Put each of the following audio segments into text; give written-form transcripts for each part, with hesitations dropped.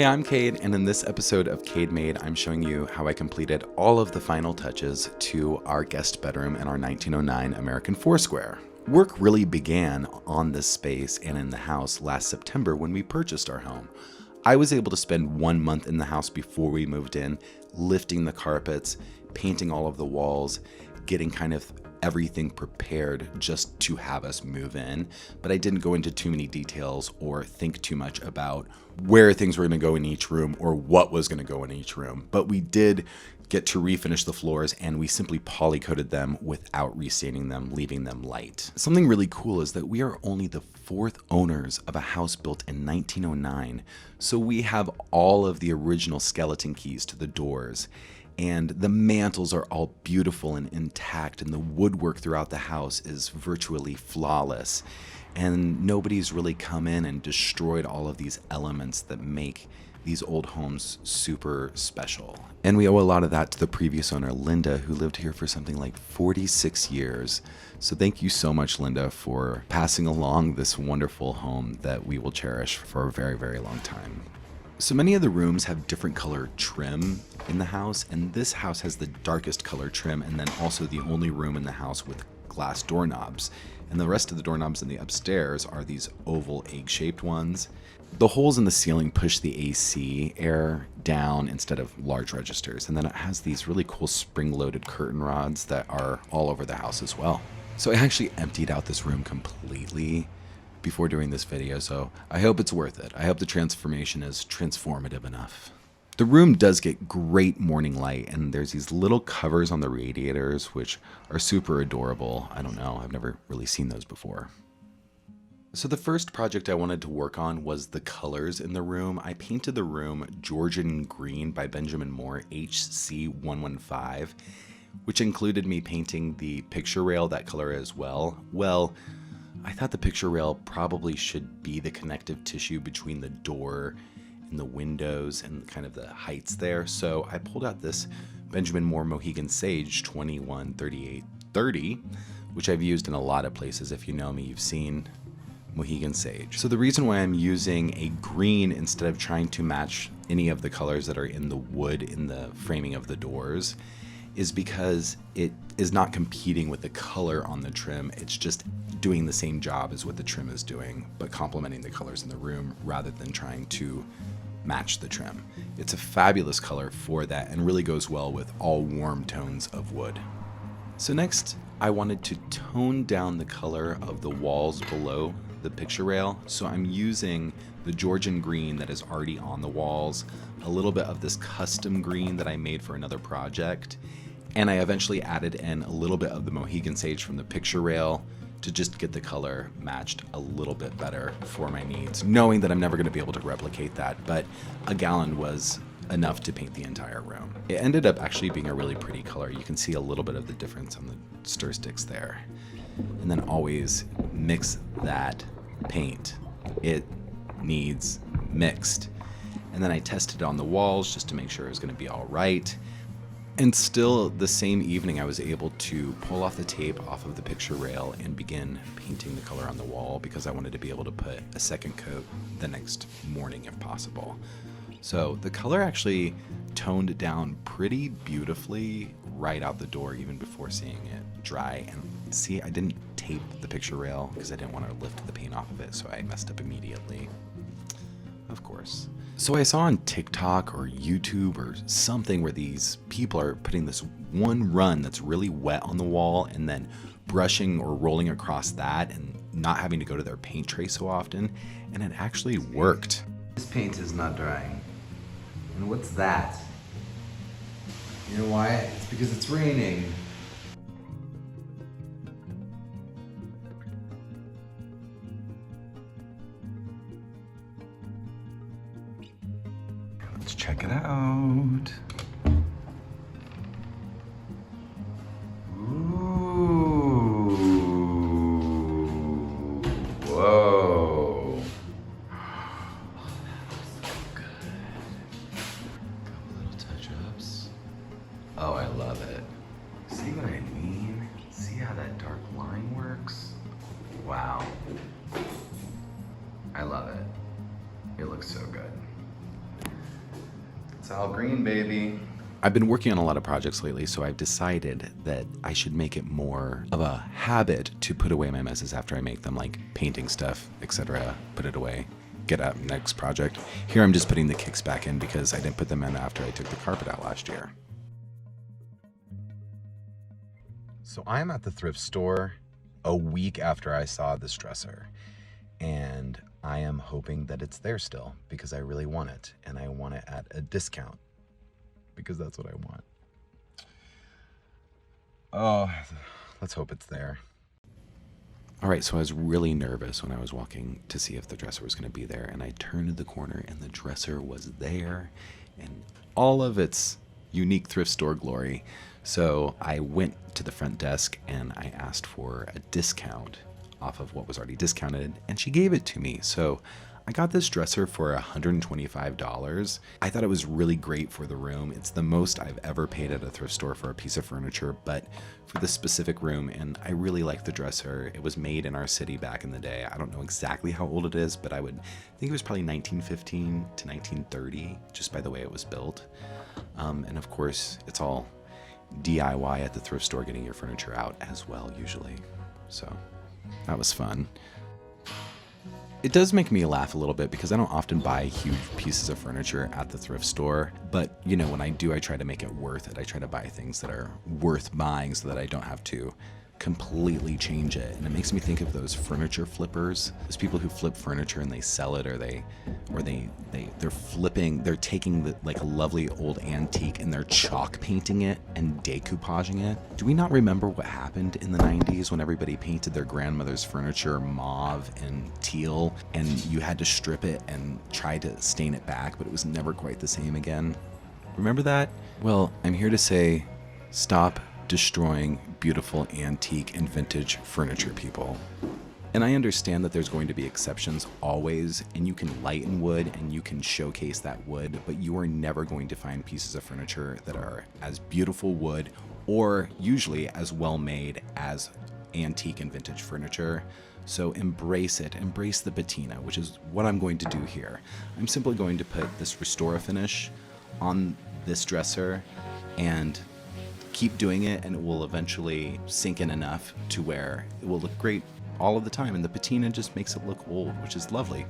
Hey, I'm Cade, and in this episode of Cade Made, I'm showing you how I completed all of the final touches to our guest bedroom in our 1909 American Foursquare. Work really began on this space and in the house last September when we purchased our home. I was able to spend 1 month in the house before we moved in, lifting the carpets, painting all of the walls, getting kind of everything prepared just to have us move in, but I didn't go into too many details or think too much about where things were going to go in each room or what was going to go in each room. But we did get to refinish the floors, and we simply poly-coated them without restaining them, leaving them light. Something really cool is that we are only the 4th owners of a house built in 1909, so we have all of the original skeleton keys to the doors. And the mantels are all beautiful and intact, and the woodwork throughout the house is virtually flawless. And nobody's really come in and destroyed all of these elements that make these old homes super special. And we owe a lot of that to the previous owner, Linda, who lived here for something like 46 years. So thank you so much, Linda, for passing along this wonderful home that we will cherish for a very, very long time. So many of the rooms have different color trim in the house, and this house has the darkest color trim, and then also the only room in the house with glass doorknobs. And the rest of the doorknobs in the upstairs are these oval egg-shaped ones. The holes in the ceiling push the AC air down instead of large registers, and then it has these really cool spring-loaded curtain rods that are all over the house as well. So I actually emptied out this room completely before doing this video, so I hope it's worth it. I hope the transformation is transformative enough. The room does get great morning light, and there's these little covers on the radiators which are super adorable. I don't know, I've never really seen those before. So the first project I wanted to work on was the colors in the room. I painted the room Georgian Green by Benjamin Moore, HC115, which included me painting the picture rail that color as well. Well, I thought the picture rail probably should be the connective tissue between the door and the windows and kind of the heights there. So I pulled out this Benjamin Moore Mohegan Sage 213830, which I've used in a lot of places. If you know me, you've seen Mohegan Sage. So the reason why I'm using a green instead of trying to match any of the colors that are in the wood in the framing of the doors is because it is not competing with the color on the trim. It's just doing the same job as what the trim is doing, but complementing the colors in the room rather than trying to match the trim. It's a fabulous color for that and really goes well with all warm tones of wood. So next, I wanted to tone down the color of the walls below the picture rail. So I'm using the Georgian green that is already on the walls, a little bit of this custom green that I made for another project, and I eventually added in a little bit of the Mohegan Sage from the picture rail to just get the color matched a little bit better for my needs, knowing that I'm never going to be able to replicate that, but a gallon was enough to paint the entire room. It ended up actually being a really pretty color. You can see a little bit of the difference on the stir sticks there. And then always mix that paint. It needs mixed. And then I tested it on the walls just to make sure it was going to be all right. And still the same evening I was able to pull off the tape off of the picture rail and begin painting the color on the wall because I wanted to be able to put a second coat the next morning if possible. So the color actually toned down pretty beautifully right out the door even before seeing it dry. And see, I didn't tape the picture rail because I didn't want to lift the paint off of it, so I messed up immediately. Of course. So I saw on TikTok or YouTube or something where these people are putting this one run that's really wet on the wall and then brushing or rolling across that and not having to go to their paint tray so often, and it actually worked. This paint is not drying. And what's that? You know why? It's because it's raining. Let's check it out. Ooh. Whoa. Oh, that looks so good. Couple little touch-ups. Oh, I love it. See what I mean? See how that dark line works? Wow. I love it. It looks so good. It's all green, baby. I've been working on a lot of projects lately, so I've decided that I should make it more of a habit to put away my messes after I make them, like painting stuff, etc. Put it away. Get up, next project. Here I'm just putting the kicks back in because I didn't put them in after I took the carpet out last year. So I'm at the thrift store a week after I saw this dresser, and I am hoping that it's there still because I really want it, and I want it at a discount because that's what I want. Oh, let's hope it's there. All right, so I was really nervous when I was walking to see if the dresser was going to be there, and I turned the corner and the dresser was there in all of its unique thrift store glory. So I went to the front desk and I asked for a discount off of what was already discounted, and she gave it to me. So I got this dresser for $125. I thought it was really great for the room. It's the most I've ever paid at a thrift store for a piece of furniture, but for this specific room, and I really like the dresser. It was made in our city back in the day. I don't know exactly how old it is, but I would think it was probably 1915 to 1930, just by the way it was built. And of course, it's all DIY at the thrift store, getting your furniture out as well, usually. So that was fun. It does make me laugh a little bit because I don't often buy huge pieces of furniture at the thrift store, but you know, when I do, I try to make it worth it. I try to buy things that are worth buying so that I don't have to completely change it. And it makes me think of those furniture flippers, those people who flip furniture and they sell it, or they're taking like a lovely old antique and they're chalk painting it and decoupaging it. Do we not remember what happened in the 90s when everybody painted their grandmother's furniture mauve and teal, and you had to strip it and try to stain it back, but it was never quite the same again? Remember that? Well, I'm here to say, stop destroying beautiful antique and vintage furniture, people. And I understand that there's going to be exceptions always, and you can lighten wood and you can showcase that wood, but you are never going to find pieces of furniture that are as beautiful wood or usually as well made as antique and vintage furniture. So embrace it, embrace the patina, which is what I'm going to do here. I'm simply going to put this Restore finish on this dresser and keep doing it, and it will eventually sink in enough to where it will look great all of the time, and the patina just makes it look old, which is lovely.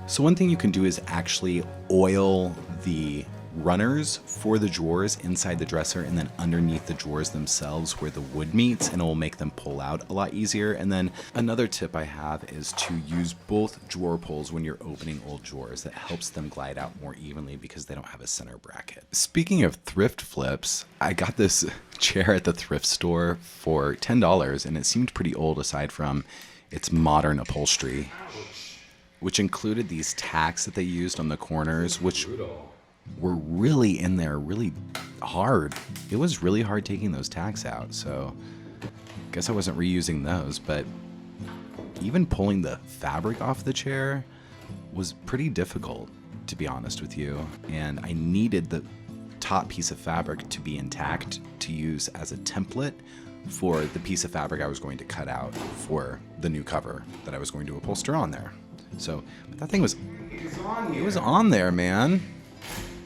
So one thing you can do is actually oil the runners for the drawers inside the dresser and then underneath the drawers themselves where the wood meets, and it will make them pull out a lot easier. And then another tip I have is to use both drawer pulls when you're opening old drawers. That helps them glide out more evenly because they don't have a center bracket. Speaking of thrift flips, I got this chair at the thrift store for $10, and it seemed pretty old aside from its modern upholstery, which included these tacks that they used on the corners, which were really in there, really hard. It was really hard taking those tacks out, so I guess I wasn't reusing those, but even pulling the fabric off the chair was pretty difficult, to be honest with you, and I needed the top piece of fabric to be intact to use as a template for the piece of fabric I was going to cut out for the new cover that I was going to upholster on there. So, but that thing was, it was on there, man.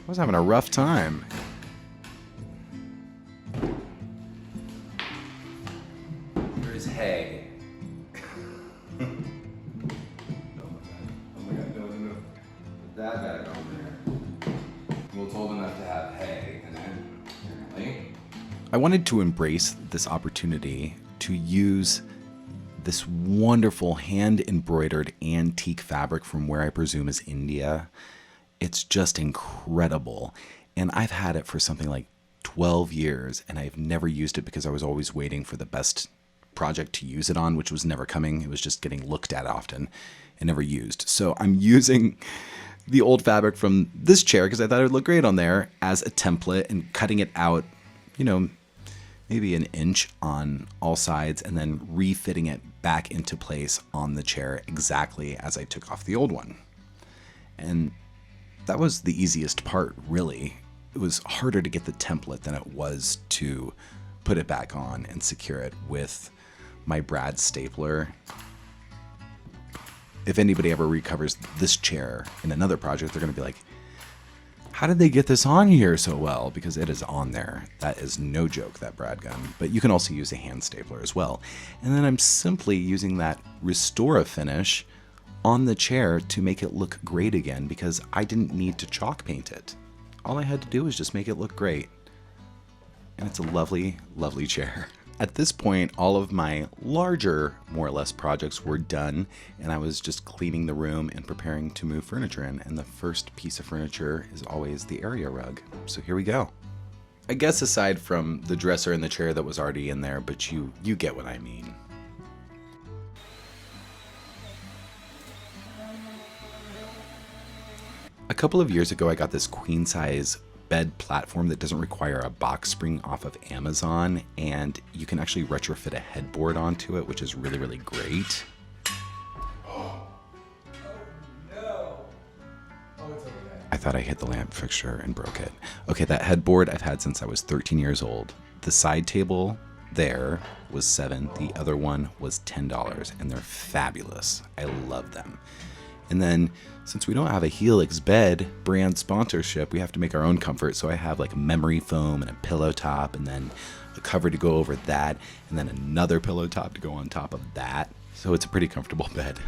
I was having a rough time. There's hay. Oh my god, no. That gotta go in there. Well, it's old enough to have hay, and then apparently. I wanted to embrace this opportunity to use this wonderful hand-embroidered antique fabric from where I presume is India. It's just incredible. And I've had it for something like 12 years, and I've never used it because I was always waiting for the best project to use it on, which was never coming. It was just getting looked at often and never used. So I'm using the old fabric from this chair because I thought it would look great on there as a template, and cutting it out, you know, maybe an inch on all sides, and then refitting it back into place on the chair exactly as I took off the old one. And that was the easiest part, really. It was harder to get the template than it was to put it back on and secure it with my Brad stapler. If anybody ever recovers this chair in another project, they're going to be like, how did they get this on here so well? Because it is on there. That is no joke, that brad gun. But you can also use a hand stapler as well. And then I'm simply using that Restora finish on the chair to make it look great again, because I didn't need to chalk paint it. All I had to do was just make it look great. And it's a lovely, lovely chair. At this point, all of my larger, more or less, projects were done, and I was just cleaning the room and preparing to move furniture in. And the first piece of furniture is always the area rug. So here we go. I guess aside from the dresser and the chair that was already in there, but you get what I mean. A couple of years ago, I got this queen size bed platform that doesn't require a box spring off of Amazon, and you can actually retrofit a headboard onto it, which is really, really great. Oh no. Oh, it's okay. I thought I hit the lamp fixture and broke it. Okay, that headboard I've had since I was 13 years old. The side table there was $7, the other one was $10, and they're fabulous. I love them. And then, since we don't have a Helix bed brand sponsorship, we have to make our own comfort. So I have like memory foam and a pillow top, and then a cover to go over that, and then another pillow top to go on top of that. So it's a pretty comfortable bed.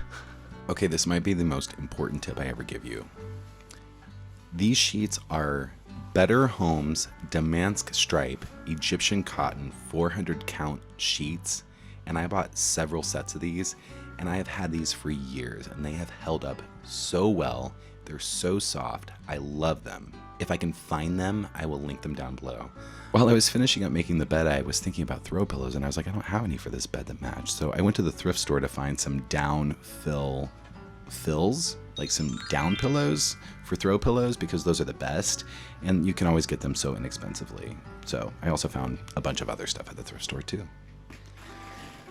Okay, this might be the most important tip I ever give you. These sheets are Better Homes Damask Stripe Egyptian Cotton 400 count sheets, and I bought several sets of these. And I have had these for years, and they have held up so well. They're so soft. I love them. If I can find them, I will link them down below. While I was finishing up making the bed, I was thinking about throw pillows, and I was like, I don't have any for this bed that match. So I went to the thrift store to find some down fills, like some down pillows for throw pillows, because those are the best, and you can always get them so inexpensively. So I also found a bunch of other stuff at the thrift store too.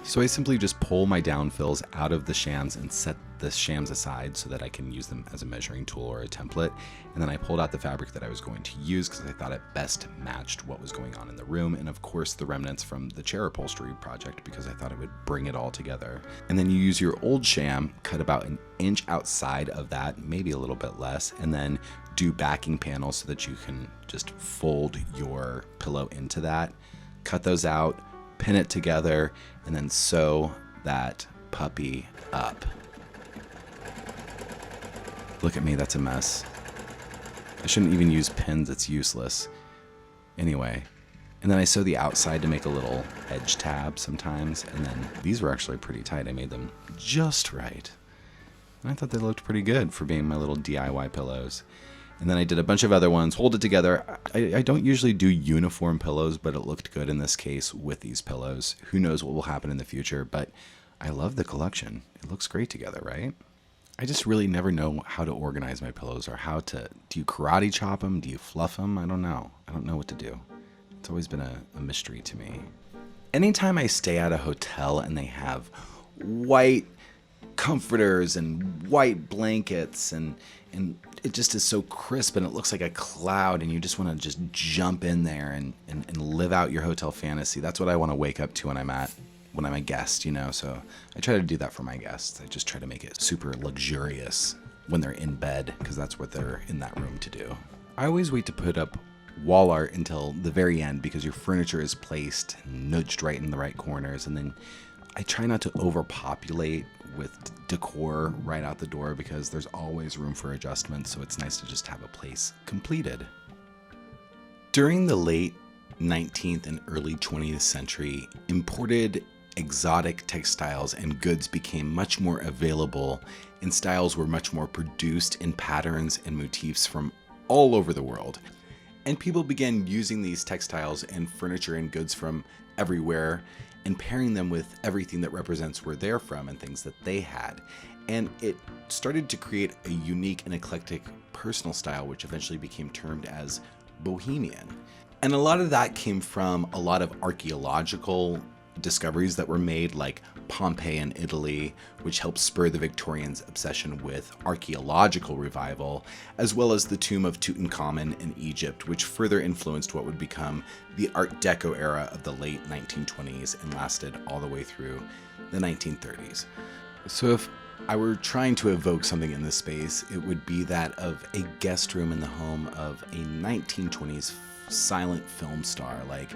So I simply just pull my down fills out of the shams and set the shams aside so that I can use them as a measuring tool or a template. And then I pulled out the fabric that I was going to use because I thought it best matched what was going on in the room. And of course the remnants from the chair upholstery project, because I thought it would bring it all together. And then you use your old sham, cut about an inch outside of that, maybe a little bit less, and then do backing panels so that you can just fold your pillow into that. Cut those out, pin it together, and then sew that puppy up. Look at me, that's a mess. I shouldn't even use pins, it's useless. Anyway, and then I sew the outside to make a little edge tab sometimes, and then these were actually pretty tight. I made them just right. And I thought they looked pretty good for being my little DIY pillows. And then I did a bunch of other ones, hold it together. I don't usually do uniform pillows, but it looked good in this case with these pillows. Who knows what will happen in the future, but I love the collection. It looks great together, right? I just really never know how to organize my pillows, or how to, do you karate chop them? Do you fluff them? I don't know. I don't know what to do. It's always been a mystery to me. Anytime I stay at a hotel and they have white comforters and white blankets, and it just is so crisp and it looks like a cloud, and you just want to just jump in there and live out your hotel fantasy. That's what I want to wake up to when I'm a guest, you know. So I try to do that for my guests. I just try to make it super luxurious when they're in bed, because that's what they're in that room to do. I always wait to put up wall art until the very end, because your furniture is placed nudged right in the right corners, and then I try not to overpopulate with decor right out the door, because there's always room for adjustments, so it's nice to just have a place completed. During the late 19th and early 20th century, imported exotic textiles and goods became much more available, and styles were much more produced in patterns and motifs from all over the world. And people began using these textiles and furniture and goods from everywhere and pairing them with everything that represents where they're from and things that they had. And it started to create a unique and eclectic personal style, which eventually became termed as bohemian. And a lot of that came from a lot of archaeological discoveries that were made, like Pompeii in Italy, which helped spur the Victorians' obsession with archaeological revival, as well as the tomb of Tutankhamun in Egypt, which further influenced what would become the Art Deco era of the late 1920s and lasted all the way through the 1930s. So if I were trying to evoke something in this space, it would be that of a guest room in the home of a 1920s silent film star, like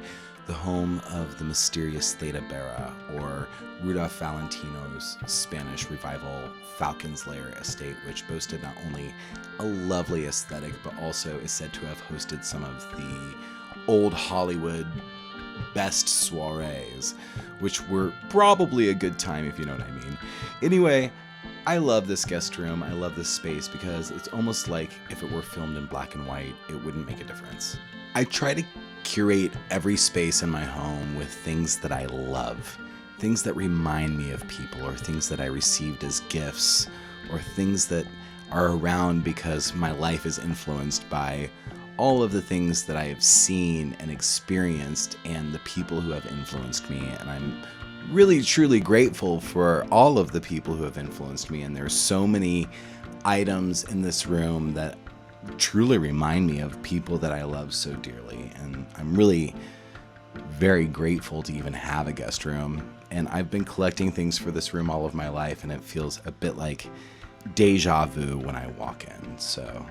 the home of the mysterious Theda Bara or Rudolph Valentino's Spanish revival Falcon's Lair estate, which boasted not only a lovely aesthetic, but also is said to have hosted some of the old Hollywood best soirees, which were probably a good time, if you know what I mean. Anyway, I love this guest room. I love this space because it's almost like if it were filmed in black and white, it wouldn't make a difference. I try to curate every space in my home with things that I love, things that remind me of people, or things that I received as gifts, or things that are around because my life is influenced by all of the things that I have seen and experienced and the people who have influenced me. And I'm really, truly grateful for all of the people who have influenced me. And there's so many items in this room that truly remind me of people that I love so dearly. And I'm really very grateful to even have a guest room. And I've been collecting things for this room all of my life, and it feels a bit like deja vu when I walk in. So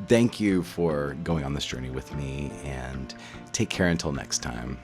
thank you for going on this journey with me, and take care until next time.